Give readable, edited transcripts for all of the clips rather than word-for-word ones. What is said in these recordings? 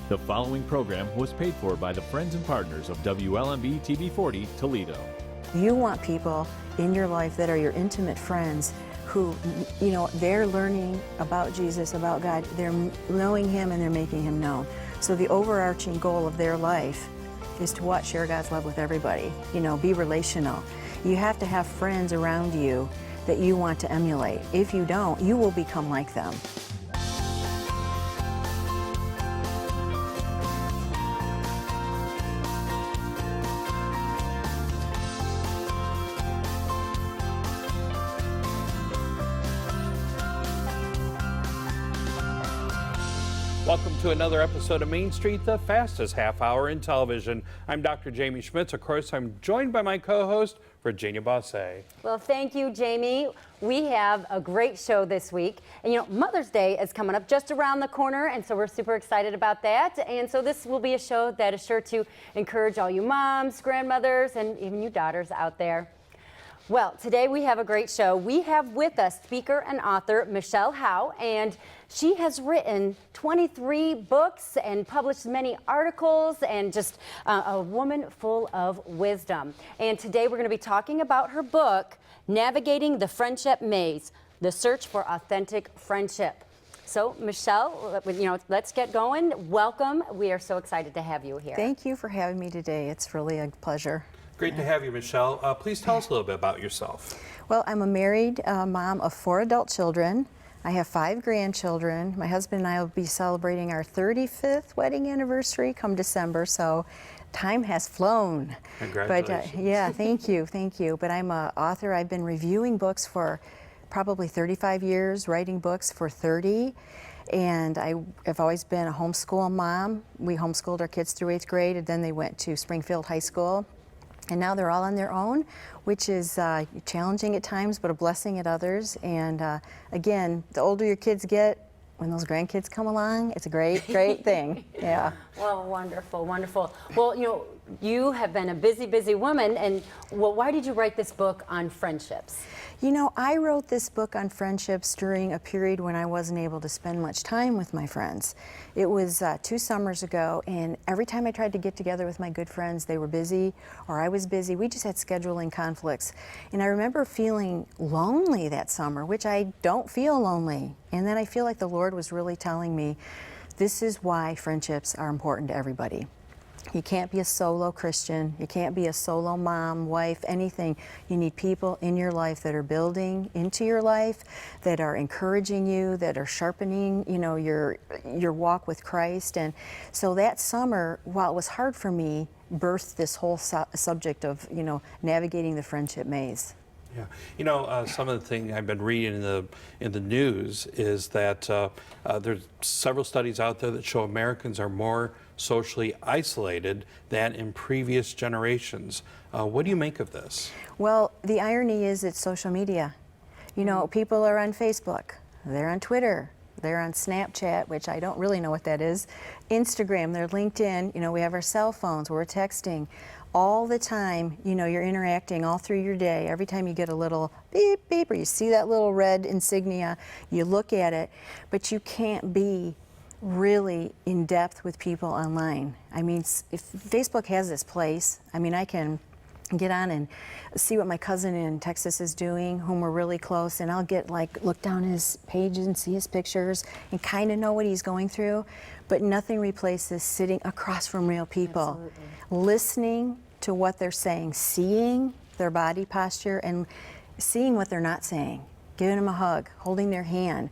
The following program was paid for by the friends and partners of WLMB-TV 40 Toledo. You want people in your life that are your intimate friends who, you know, they're learning about Jesus, about God, they're knowing Him and they're making Him known. So the overarching goal of their life is to what? Share God's love with everybody. You know, be relational. You have to have friends around you that you want to emulate. If you don't, you will become like them. Welcome to another episode of Main Street, the fastest half hour in television. I'm Dr. Jamey Schmitz. Of course, I'm joined by my co-host, Virginia Bossa. Well, thank you, Jamey. We have a great show this week. And you know, Mother's Day is coming up just around the corner, and so we're super excited about that. And so this will be a show that is sure to encourage all you moms, grandmothers, and even you daughters out there. Well, today we have a great show. We have with us speaker and author Michele Howe, and she has written 23 books and published many articles, and just a woman full of wisdom. And today we're going to be talking about her book, Navigating the Friendship Maze, The Search for Authentic Friendship. So, Michele, you know, let's get going. Welcome. We are so excited to have you here. Thank you for having me today. It's really a pleasure. Great to have you, Michele. Please tell us a little bit about yourself. Well, I'm a married mom of 4 adult children. I have 5 grandchildren. My husband and I will be celebrating our 35th wedding anniversary come December, so time has flown. Congratulations. But yeah, thank you. But I'm an author. I've been reviewing books for probably 35 years, writing books for 30. And I've always been a homeschool mom. We homeschooled our kids through 8th grade, and then they went to Springfield High School. And now they're all on their own, which is challenging at times, but a blessing at others. And again, the older your kids get, when those grandkids come along, it's a great, great thing. Yeah. Well, wonderful, wonderful. Well, you know, you have been a busy, busy woman, and well, why did you write this book on friendships? You know, I wrote this book on friendships during a period when I wasn't able to spend much time with my friends. It was 2 summers ago, and every time I tried to get together with my good friends, they were busy or I was busy. We just had scheduling conflicts. And I remember feeling lonely that summer, which I don't feel lonely. And then I feel like the Lord was really telling me, this is why friendships are important to everybody. You can't be a solo Christian. You can't be a solo mom, wife, anything. You need people in your life that are building into your life, that are encouraging you, that are sharpening, you know, your walk with Christ. And so that summer, while it was hard for me, birthed this whole subject of, you know, navigating the friendship maze. Yeah, you know, some of the things I've been reading in the news is that there's several studies out there that show Americans are more socially isolated than in previous generations. What do you make of this? Well, the irony is it's social media. You know, people are on Facebook, they're on Twitter, they're on Snapchat, which I don't really know what that is, Instagram, they're LinkedIn, you know, we have our cell phones, we're texting. All the time, you know, you're interacting all through your day. Every time you get a little beep, beep, or you see that little red insignia, you look at it, but you can't be really in depth with people online. I mean, if Facebook has this place, I mean, I can get on and see what my cousin in Texas is doing, whom we're really close, and I'll get look down his page and see his pictures and kind of know what he's going through, but nothing replaces sitting across from real people. Absolutely. Listening to what they're saying, seeing their body posture and seeing what they're not saying, giving them a hug, holding their hand.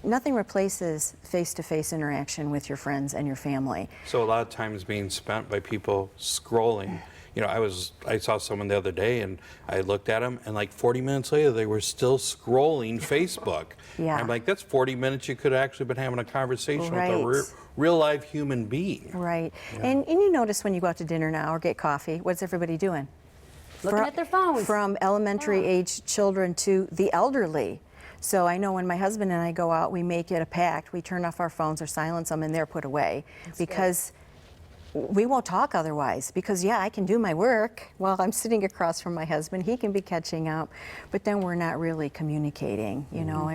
Nothing replaces face-to-face interaction with your friends and your family. So a lot of time is being spent by people scrolling. You know, I saw someone the other day and I looked at them, and like 40 minutes later they were still scrolling Facebook. Yeah. I'm like, that's 40 minutes you could have actually been having a conversation with a real live human being. Right. Yeah. And you notice when you go out to dinner now or get coffee, what's everybody doing? Looking at their phones. From elementary age children to the elderly. So I know when my husband and I go out, we make it a pact. We turn off our phones or silence them, and they're put away. That's because we won't talk otherwise. Because yeah, I can do my work while I'm sitting across from my husband. He can be catching up, but then we're not really communicating, you know.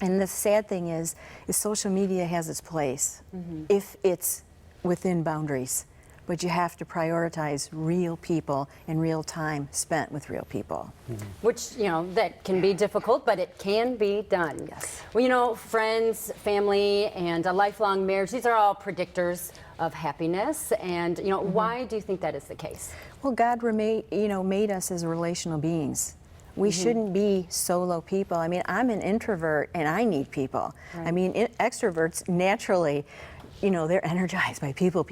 And the sad thing is social media has its place if it's within boundaries, but you have to prioritize real people and real time spent with real people. Which, that can be difficult, but it can be done. Yes. Well, friends, family, and a lifelong marriage, these are all predictors of happiness. And, why do you think that is the case? Well, God made us as relational beings. We shouldn't be solo people. I mean, I'm an introvert and I need people. Right. I mean, extroverts naturally, they're energized by people.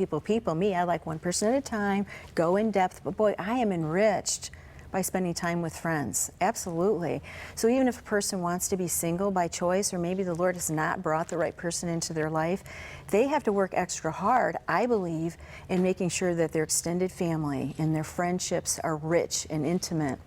Me, I like one person at a time, go in depth, but boy, I am enriched by spending time with friends. Absolutely. So even if a person wants to be single by choice, or maybe the Lord has not brought the right person into their life, they have to work extra hard, I believe, in making sure that their extended family and their friendships are rich and intimate.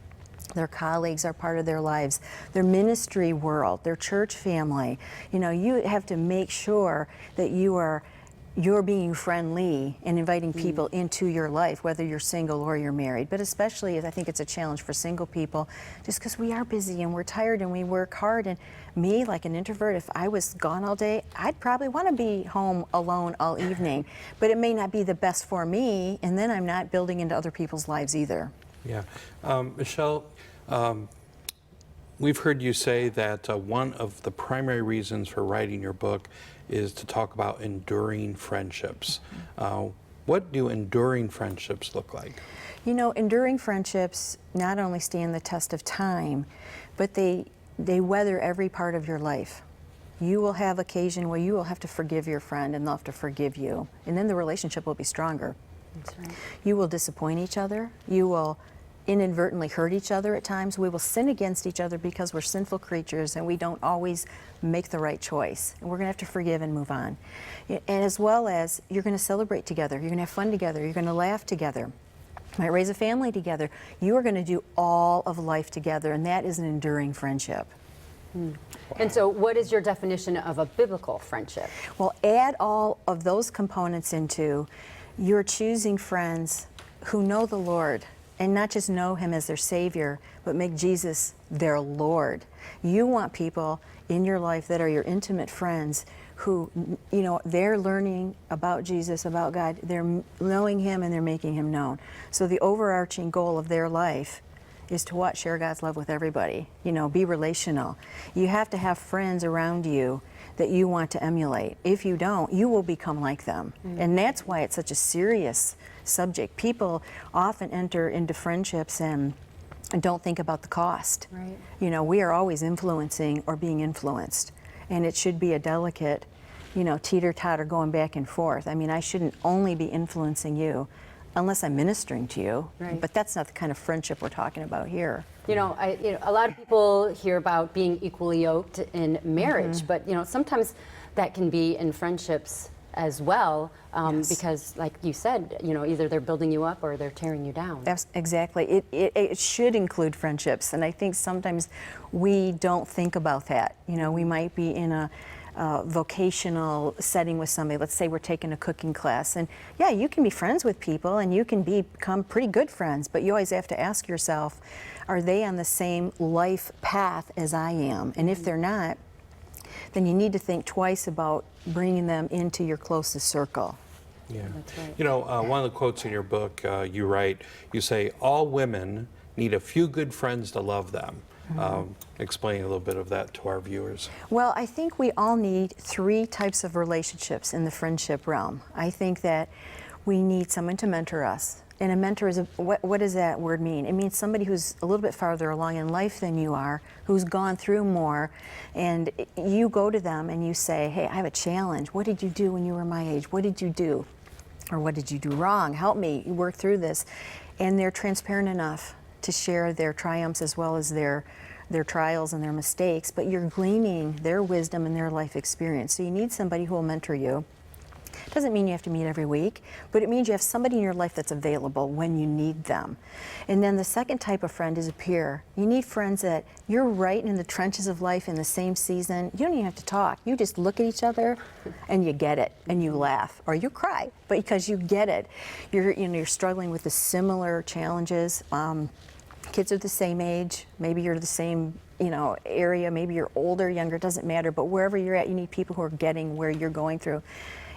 Their colleagues are part of their lives, their ministry world, their church family. You have to make sure that you're being friendly and inviting people into your life, whether you're single or you're married. But especially, I think it's a challenge for single people, just because we are busy and we're tired and we work hard. And me, like an introvert, if I was gone all day, I'd probably want to be home alone all evening. But it may not be the best for me, and then I'm not building into other people's lives either. Yeah. Michele, we've heard you say that one of the primary reasons for writing your book is to talk about enduring friendships. What do enduring friendships look like? Enduring friendships not only stand the test of time, but they weather every part of your life. You will have occasion where you will have to forgive your friend and they'll have to forgive you, and then the relationship will be stronger. That's right. You will disappoint each other. You will inadvertently hurt each other at times. We will sin against each other because we're sinful creatures and we don't always make the right choice. And we're going to have to forgive and move on. And as well as you're going to celebrate together. You're going to have fun together. You're going to laugh together. You might raise a family together. You are going to do all of life together, and that is an enduring friendship. Wow. And so what is your definition of a biblical friendship? Well, add all of those components into, you're choosing friends who know the Lord, and not just know Him as their Savior, but make Jesus their Lord. You want people in your life that are your intimate friends who, they're learning about Jesus, about God, they're knowing Him and they're making Him known. So the overarching goal of their life is to share God's love with everybody, be relational. You have to have friends around you that you want to emulate. If you don't, you will become like them. And that's why it's such a serious subject. People often enter into friendships and don't think about the cost. Right. We are always influencing or being influenced, and it should be a delicate, teeter-totter going back and forth. I mean, I shouldn't only be influencing you unless I'm ministering to you, right. But that's not the kind of friendship we're talking about here. A lot of people hear about being equally yoked in marriage, but sometimes that can be in friendships as well, Yes. because, like you said, either they're building you up or they're tearing you down. Exactly. It should include friendships, and I think sometimes we don't think about that. We might be in a vocational setting with somebody. Let's say we're taking a cooking class, and yeah, you can be friends with people and you can become pretty good friends, but you always have to ask yourself, are they on the same life path as I am? And if they're not, then you need to think twice about bringing them into your closest circle. Yeah. That's right. One of the quotes in your book, you say, all women need a few good friends to love them. Explain a little bit of that to our viewers. Well, I think we all need 3 types of relationships in the friendship realm. I think that we need someone to mentor us. And a mentor is, what does that word mean? It means somebody who's a little bit farther along in life than you are, who's gone through more, and you go to them and you say, hey, I have a challenge. What did you do when you were my age? What did you do? Or what did you do wrong? Help me work through this. And they're transparent enough to share their triumphs as well as their trials and their mistakes, but you're gleaning their wisdom and their life experience. So you need somebody who will mentor you. Doesn't mean you have to meet every week, but it means you have somebody in your life that's available when you need them. And then the second type of friend is a peer. You need friends that you're right in the trenches of life in the same season. You don't even have to talk. You just look at each other and you get it, and you laugh or you cry, but because you get it. You're struggling with the similar challenges. Kids are the same age. Maybe you're the same area. Maybe you're older, younger, doesn't matter. But wherever you're at, you need people who are getting where you're going through.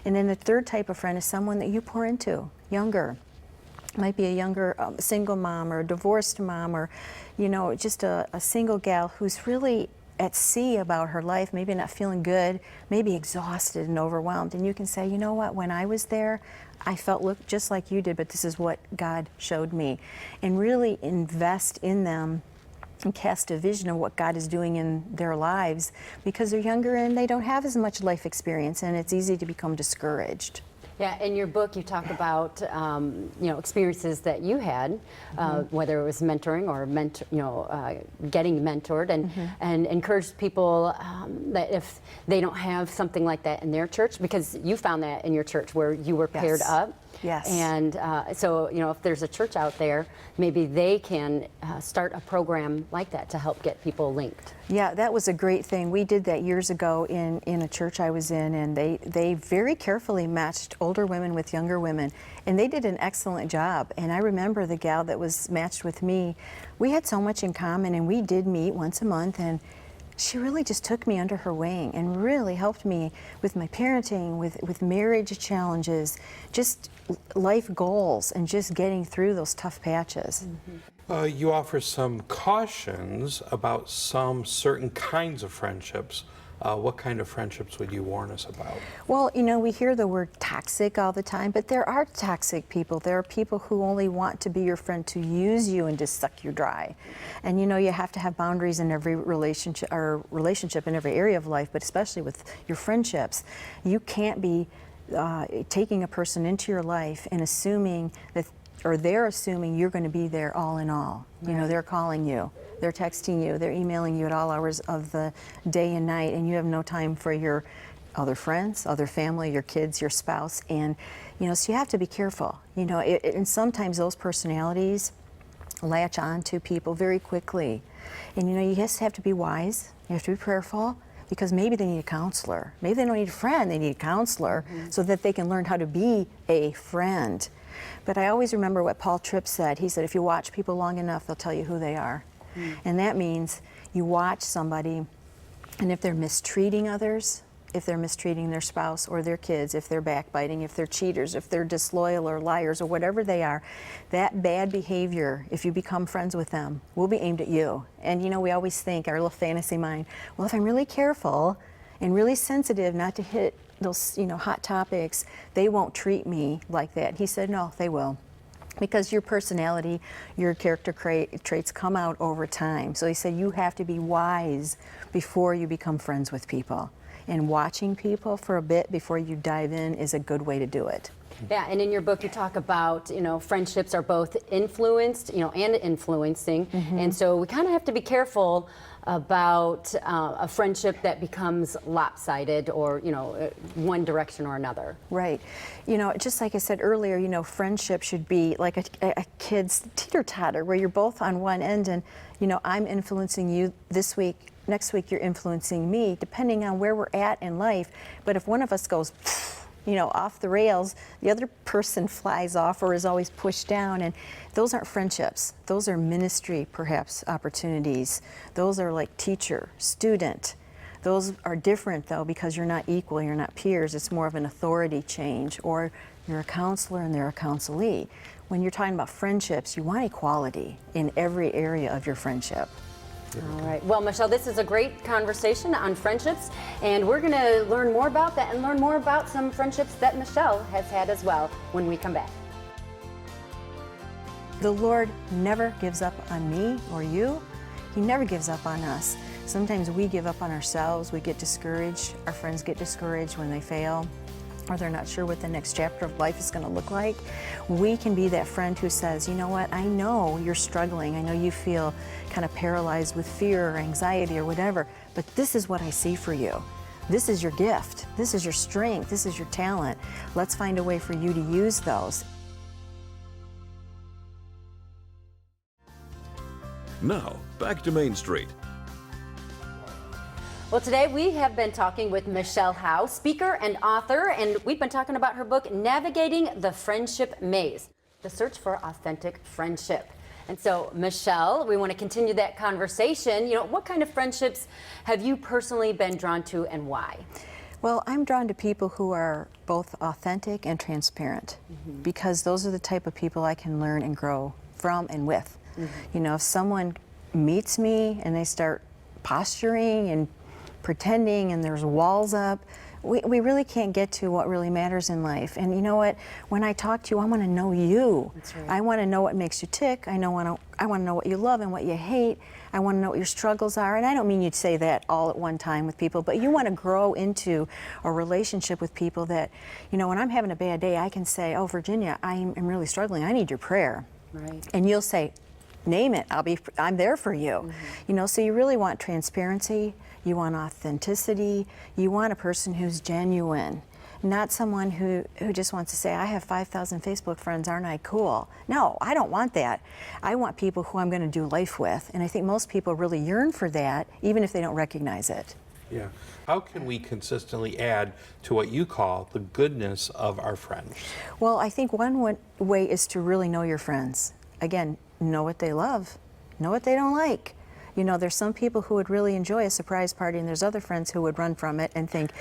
And then the third type of friend is someone that you pour into, younger. Might be a younger single mom or a divorced mom, or just a single gal who's really at sea about her life, maybe not feeling good, maybe exhausted and overwhelmed. And you can say, you know what, when I was there, I felt just like you did, but this is what God showed me. And really invest in them and cast a vision of what God is doing in their lives, because they're younger and they don't have as much life experience, and it's easy to become discouraged. Yeah, in your book you talk about experiences that you had, whether it was mentoring or getting mentored, and encourage people that if they don't have something like that in their church, because you found that in your church where you were paired up. Yes. And so if there's a church out there, maybe they can start a program like that to help get people linked. Yeah, that was a great thing. We did that years ago in a church I was in, and they very carefully matched older women with younger women, and they did an excellent job. And I remember the gal that was matched with me, we had so much in common, and we did meet once a month, and she really just took me under her wing and really helped me with my parenting, with marriage challenges, just life goals, and just getting through those tough patches. You offer some cautions about some certain kinds of friendships. What kind of friendships would you warn us about? Well, we hear the word toxic all the time, but there are toxic people. There are people who only want to be your friend to use you and to suck you dry. And you have to have boundaries in every relationship in every area of life, but especially with your friendships. You can't be taking a person into your life and assuming that, or they're assuming you're going to be there all in all. Right. They're calling you, they're texting you, they're emailing you at all hours of the day and night, and you have no time for your other friends, other family, your kids, your spouse. And so you have to be careful. And sometimes those personalities latch on to people very quickly. And you just have to be wise, you have to be prayerful, because maybe they need a counselor. Maybe they don't need a friend, they need a counselor, so that they can learn how to be a friend. But I always remember what Paul Tripp said. He said, if you watch people long enough, they'll tell you who they are. And that means you watch somebody, and if they're mistreating others, if they're mistreating their spouse or their kids, if they're backbiting, if they're cheaters, if they're disloyal or liars or whatever they are, that bad behavior, if you become friends with them, will be aimed at you. And we always think, our little fantasy mind, well, if I'm really careful and really sensitive not to hit those hot topics, they won't treat me like that. He said, no, they will. Because your personality, your character traits come out over time. So he said you have to be wise before you become friends with people. And watching people for a bit before you dive in is a good way to do it. Yeah, and in your book you talk about, friendships are both influenced, and influencing. And so we kind of have to be careful about a friendship that becomes lopsided or, one direction or another. Right. Just like I said earlier, friendship should be like a kid's teeter-totter, where you're both on one end, and, I'm influencing you this week, next week you're influencing me, depending on where we're at in life. But if one of us goes, off the rails, the other person flies off or is always pushed down, and those aren't friendships. Those are ministry, perhaps, opportunities. Those are like teacher, student. Those are different, though, because you're not equal, you're not peers. It's more of an authority change, or you're a counselor and they're a counselee. When you're talking about friendships, you want equality in every area of your friendship. All right. Well, Michele, this is a great conversation on friendships, and we're going to learn more about that and learn more about some friendships that Michele has had as well when we come back. The Lord never gives up on me or you. He never gives up on us. Sometimes we give up on ourselves. We get discouraged. Our friends get discouraged when they fail, or they're not sure what the next chapter of life is going to look like. We can be that friend who says, you know what, I know you're struggling. I know you feel kind of paralyzed with fear or anxiety or whatever, but this is what I see for you. This is your gift. This is your strength. This is your talent. Let's find a way for you to use those. Now, back to Main Street. Well, today we have been talking with Michele Howe, speaker and author, and we've been talking about her book, Navigating the Friendship Maze, The Search for Authentic Friendship. And so, Michele, we want to continue that conversation. What kind of friendships have you personally been drawn to, and why? Well, I'm drawn to people who are both authentic and transparent, because those are the type of people I can learn and grow from and with. You know, if someone meets me and they start posturing and pretending and there's walls up, we really can't get to what really matters in life. And you know what? When I talk to you, I want to know you. That's right. I want to know what makes you tick. I want to know what you love and what you hate. I want to know what your struggles are. And I don't mean you'd say that all at one time with people, but you want to grow into a relationship with people that, you know, when I'm having a bad day, I can say, oh, Virginia, I'm really struggling. I need your prayer. Right. And you'll say, name it. I'm there for you. You know, so you really want transparency. You want authenticity. You want a person who's genuine, not someone who just wants to say, I have 5,000 Facebook friends, aren't I cool? No, I don't want that. I want people who I'm going to do life with. And I think most people really yearn for that, even if they don't recognize it. Yeah. How can we consistently add to what you call the goodness of our friends? Well, I think one way is to really know your friends. Again, know what they love, know what they don't like. You know, there's some people who would really enjoy a surprise party, and there's other friends who would run from it and think,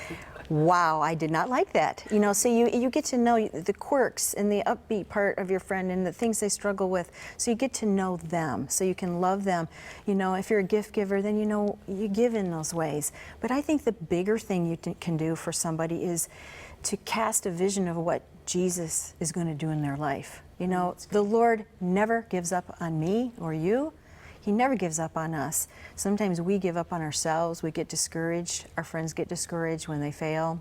wow, I did not like that. You know, so you get to know the quirks and the upbeat part of your friend and the things they struggle with. So you get to know them, so you can love them. You know, if you're a gift giver, then you know you give in those ways. But I think the bigger thing you can do for somebody is to cast a vision of what Jesus is going to do in their life. You know, the Lord never gives up on me or you. He never gives up on us. Sometimes we give up on ourselves. We get discouraged. Our friends get discouraged when they fail,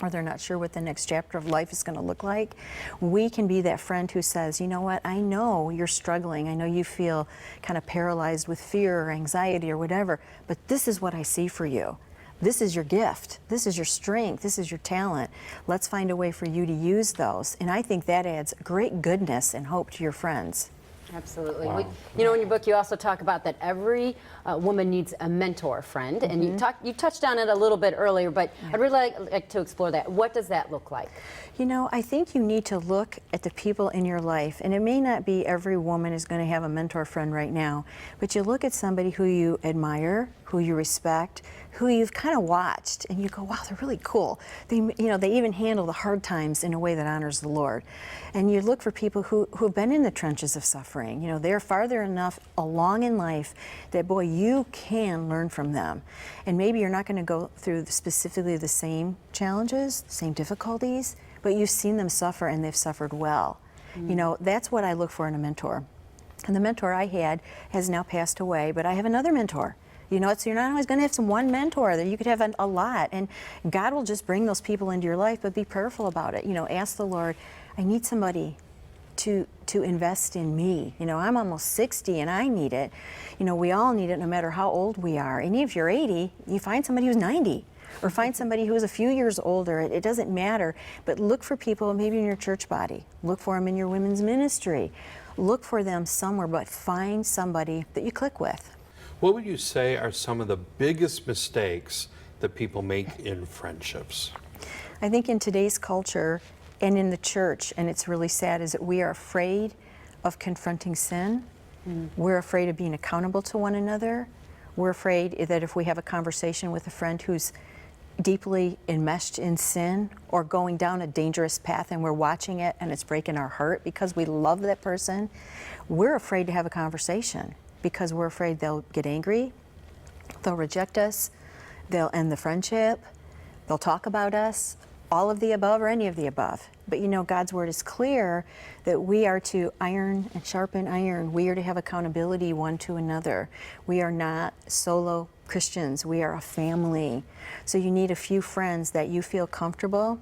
or they're not sure what the next chapter of life is going to look like. We can be that friend who says, you know what, I know you're struggling. I know you feel kind of paralyzed with fear or anxiety or whatever, but this is what I see for you. This is your gift. This is your strength. This is your talent. Let's find a way for you to use those. And I think that adds great goodness and hope to your friends. Absolutely. Wow. You know, in your book, you also talk about that every woman needs a mentor friend, and you touched on it a little bit earlier, but I'd really like to explore that. What does that look like? You know, I think you need to look at the people in your life, and it may not be every woman is going to have a mentor friend right now, but you look at somebody who you admire, who you respect, who you've kind of watched, and you go, wow, they're really cool. They even handle the hard times in a way that honors the Lord. And you look for people who've been in the trenches of suffering. You know, they're farther enough along in life that, boy, you can learn from them. And maybe you're not going to go through specifically the same challenges, the same difficulties, but you've seen them suffer, and they've suffered well. You know, that's what I look for in a mentor. And the mentor I had has now passed away, but I have another mentor. You know, so you're not always going to have one mentor. That you could have a lot, and God will just bring those people into your life, but be prayerful about it. You know, ask the Lord, I need somebody to invest in me. You know, I'm almost 60 and I need it. You know, we all need it no matter how old we are. And even if you're 80, you find somebody who's 90. Or find somebody who's a few years older. It doesn't matter. But look for people maybe in your church body. Look for them in your women's ministry. Look for them somewhere, but find somebody that you click with. What would you say are some of the biggest mistakes that people make in friendships? I think in today's culture and in the church, and it's really sad, is that we are afraid of confronting sin. We're afraid of being accountable to one another. We're afraid that if we have a conversation with a friend who's deeply enmeshed in sin or going down a dangerous path and we're watching it and it's breaking our heart because we love that person, we're afraid to have a conversation because we're afraid they'll get angry, they'll reject us, they'll end the friendship, they'll talk about us, all of the above or any of the above. But you know, God's word is clear that we are to iron and sharpen iron. We are to have accountability one to another. We are not solo Christians. We are a family. So you need a few friends that you feel comfortable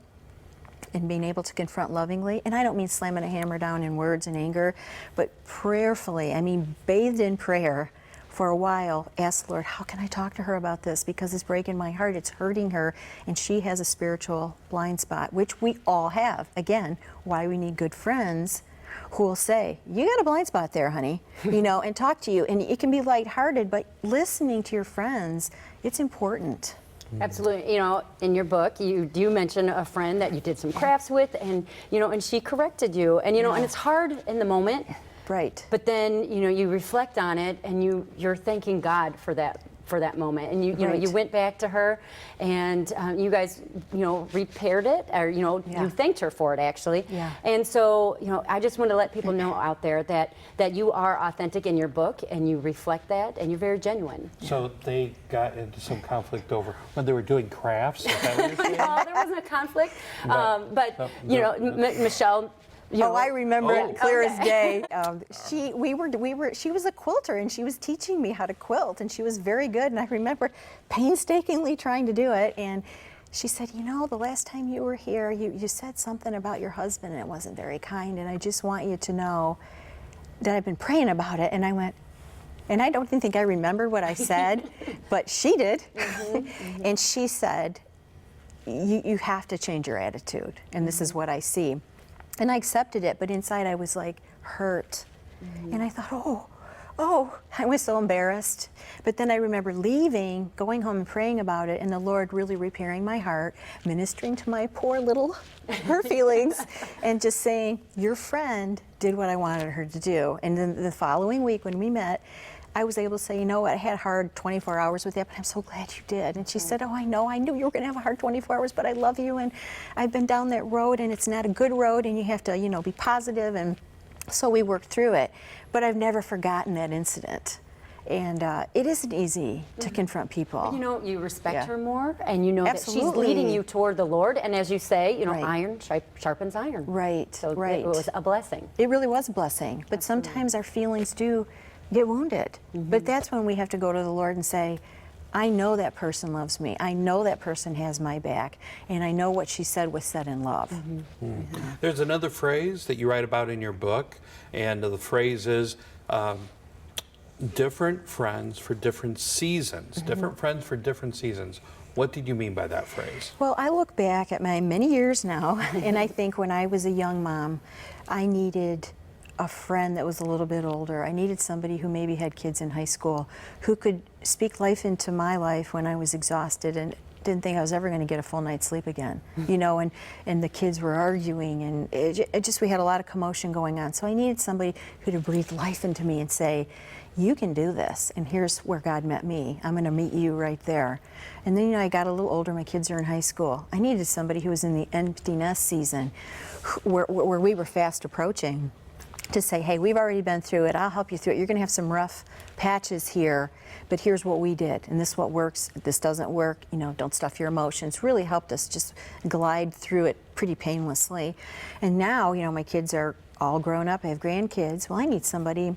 in being able to confront lovingly. And I don't mean slamming a hammer down in words and anger, but prayerfully, I mean bathed in prayer. For a while, ask the Lord, how can I talk to her about this? Because it's breaking my heart, it's hurting her, and she has a spiritual blind spot, which we all have. Again, why we need good friends who will say, you got a blind spot there, honey, you know, and talk to you. And it can be lighthearted, but listening to your friends, it's important. Absolutely. You know, in your book, you do mention a friend that you did some crafts with, and, you know, and she corrected you. And, you know, and it's hard in the moment. Right. But then, you know, you reflect on it and you're thanking God for that for that moment, and you know, Right. you went back to her, and you guys, you know, repaired it, or you know, Yeah. you thanked her for it actually. Yeah. And so, you know, I just want to let people know out there that you are authentic in your book, and you reflect that, and you're very genuine. So they got into some conflict over when they were doing crafts. Is that what you're saying? No, there wasn't a conflict, No. but you know, Michelle. You know, I remember it clear as okay. day. She was a quilter, and she was teaching me how to quilt, and she was very good. And I remember painstakingly trying to do it. And she said, you know, the last time you were here, you said something about your husband, and it wasn't very kind. And I just want you to know that I've been praying about it. And I went, and I don't think I remembered what I said, but she did. And she said, you have to change your attitude, and this is what I see. And I accepted it, but inside I was like hurt. And I thought, oh, I was so embarrassed. But then I remember leaving, going home and praying about it, and the Lord really repairing my heart, ministering to my poor little, her feelings, and just saying, your friend did what I wanted her to do. And then the following week when we met, I was able to say, you know what, I had hard 24 hours with that, but I'm so glad you did. And she said, oh, I knew you were going to have a hard 24 hours, but I love you, and I've been down that road, and it's not a good road, and you have to, you know, be positive. And so we worked through it. But I've never forgotten that incident. And it isn't easy to confront people. You know, you respect Yeah. her more, and you know that she's Absolutely. leading you toward the Lord. And as you say, you know, Right. iron sharpens iron. Right, So right. it was a blessing. It really was a blessing. But sometimes our feelings do get wounded. But that's when we have to go to the Lord and say, I know that person loves me. I know that person has my back. And I know what she said was said in love. There's another phrase that you write about in your book, and the phrase is different friends for different seasons. Different friends for different seasons. What did you mean by that phrase? Well, I look back at my many years now, and I think when I was a young mom, I needed a friend that was a little bit older. I needed somebody who maybe had kids in high school, who could speak life into my life when I was exhausted and didn't think I was ever going to get a full night's sleep again. You know, and the kids were arguing, and it just, we had a lot of commotion going on. So I needed somebody who could breathe life into me and say, you can do this, and here's where God met me. I'm going to meet you right there. And then, you know, I got a little older. My kids are in high school. I needed somebody who was in the empty nest season, where we were fast approaching, to say, hey, we've already been through it. I'll help you through it. You're going to have some rough patches here, but here's what we did, and this is what works. If this doesn't work, you know, don't stuff your emotions. Really helped us just glide through it pretty painlessly. And now, you know, my kids are all grown up. I have grandkids. Well, I need somebody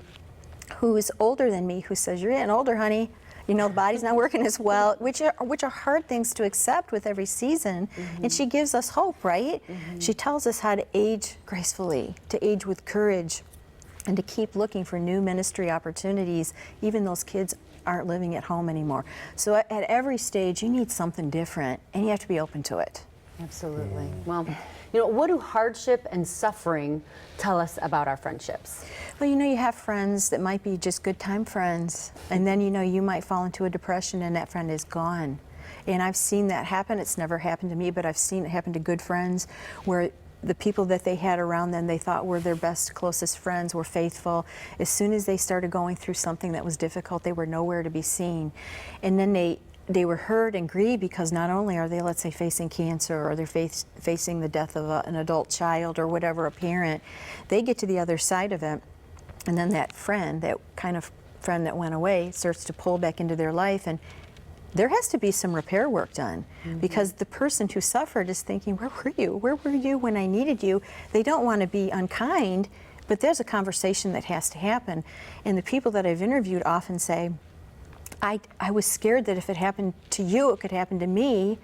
who is older than me who says, you're getting older, honey. You know, the body's not working as well, which are hard things to accept with every season. And she gives us hope, right? She tells us how to age gracefully, to age with courage, and to keep looking for new ministry opportunities, even those kids aren't living at home anymore. So at every stage, you need something different, and you have to be open to it. Absolutely. Well, you know, what do hardship and suffering tell us about our friendships? Well, you know, you have friends that might be just good time friends, and then, you know, you might fall into a depression and that friend is gone. And I've seen that happen. It's never happened to me, but I've seen it happen to good friends where the people that they had around them, they thought were their best, closest friends, were faithful. As soon as they started going through something that was difficult, they were nowhere to be seen. And then they were hurt and grieved because not only are they, let's say, facing cancer, or they're facing the death of an adult child or whatever, a parent, they get to the other side of it. And then that friend, that kind of friend that went away, starts to pull back into their life, and there has to be some repair work done, because the person who suffered is thinking, where were you? Where were you when I needed you? They don't want to be unkind, but there's a conversation that has to happen. And the people that I've interviewed often say, I was scared that if it happened to you, it could happen to me,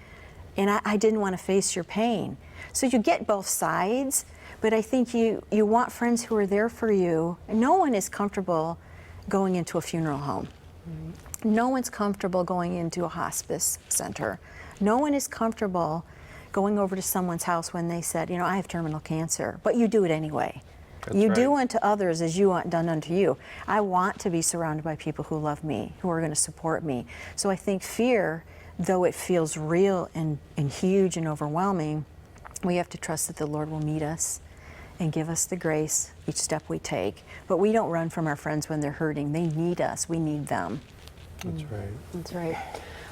and I didn't want to face your pain. So you get both sides, but I think you want friends who are there for you. And no one is comfortable going into a funeral home. No one's comfortable going into a hospice center. No one is comfortable going over to someone's house when they said, you know, I have terminal cancer, but you do it anyway. That's you right. do unto others as you want done unto you. I want to be surrounded by people who love me, who are going to support me. So I think fear, though it feels real and huge and overwhelming, we have to trust that the Lord will meet us and give us the grace each step we take. But we don't run from our friends when they're hurting. They need us. We need them. That's right. That's right.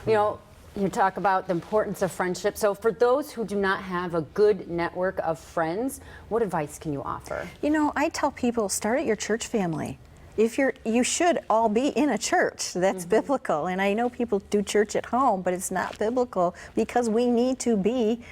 You know, you talk about the importance of friendship. So for those who do not have a good network of friends, what advice can you offer? You know, I tell people, start at your church family. You should all be in a church. That's biblical. And I know people do church at home, but it's not biblical because we need to be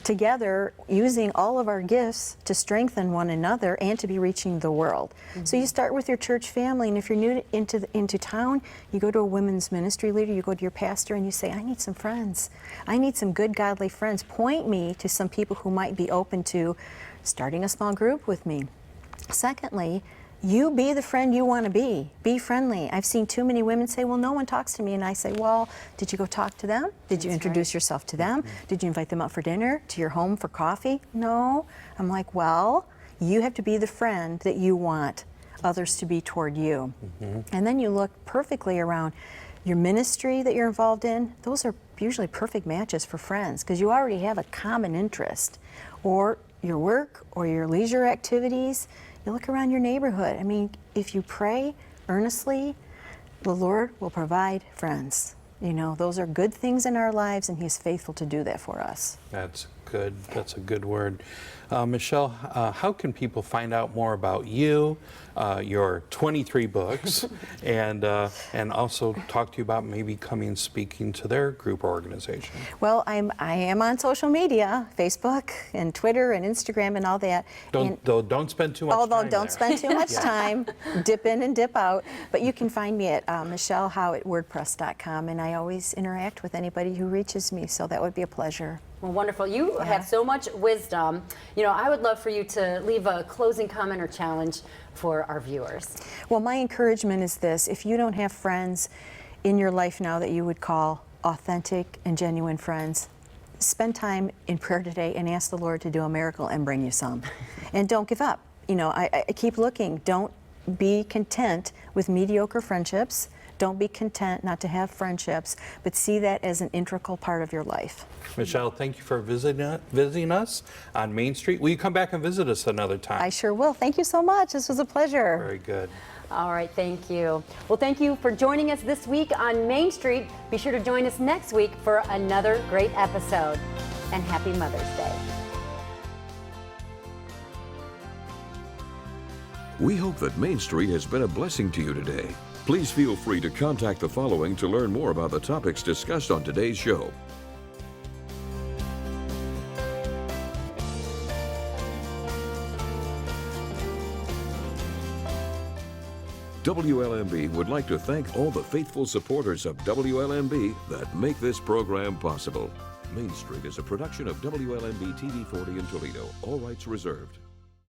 together using all of our gifts to strengthen one another and to be reaching the world. So you start with your church family, and if you're new into town, you go to a women's ministry leader, you go to your pastor and you say, I need some friends. I need some good godly friends. Point me to some people who might be open to starting a small group with me. Secondly, you be the friend you want to be. Be friendly. I've seen too many women say, well, no one talks to me. And I say, well, did you go talk to them? Did you introduce yourself to them? Did you invite them out for dinner, to your home for coffee? No. I'm like, well, you have to be the friend that you want others to be toward you. And then you look perfectly around your ministry that you're involved in. Those are usually perfect matches for friends because you already have a common interest. Or your work or your leisure activities. You look around your neighborhood. I mean, if you pray earnestly, the Lord will provide friends. You know, those are good things in our lives, and He's faithful to do that for us. That's good. That's a good word. Michele, how can people find out more about you, your 23 books, and also talk to you about maybe coming and speaking to their group or organization? Well, I am on social media, Facebook and Twitter and Instagram and all that. Don't spend too much time Although don't there. spend too much time, dip in and dip out. But you can find me at michelehowe@wordpress.com, and I always interact with anybody who reaches me, so that would be a pleasure. Well, wonderful. You have so much wisdom. You know, I would love for you to leave a closing comment or challenge for our viewers. Well, my encouragement is this. If you don't have friends in your life now that you would call authentic and genuine friends, spend time in prayer today and ask the Lord to do a miracle and bring you some. And don't give up. You know, I keep looking. Don't be content with mediocre friendships. Don't be content not to have friendships, but see that as an integral part of your life. Michele, thank you for visiting us on Main Street. Will you come back and visit us another time? I sure will. Thank you so much. This was a pleasure. Very good. All right, thank you. Well, thank you for joining us this week on Main Street. Be sure to join us next week for another great episode. And happy Mother's Day. We hope that Main Street has been a blessing to you today. Please feel free to contact the following to learn more about the topics discussed on today's show. WLMB would like to thank all the faithful supporters of WLMB that make this program possible. Main Street is a production of WLMB-TV 40 in Toledo. All rights reserved.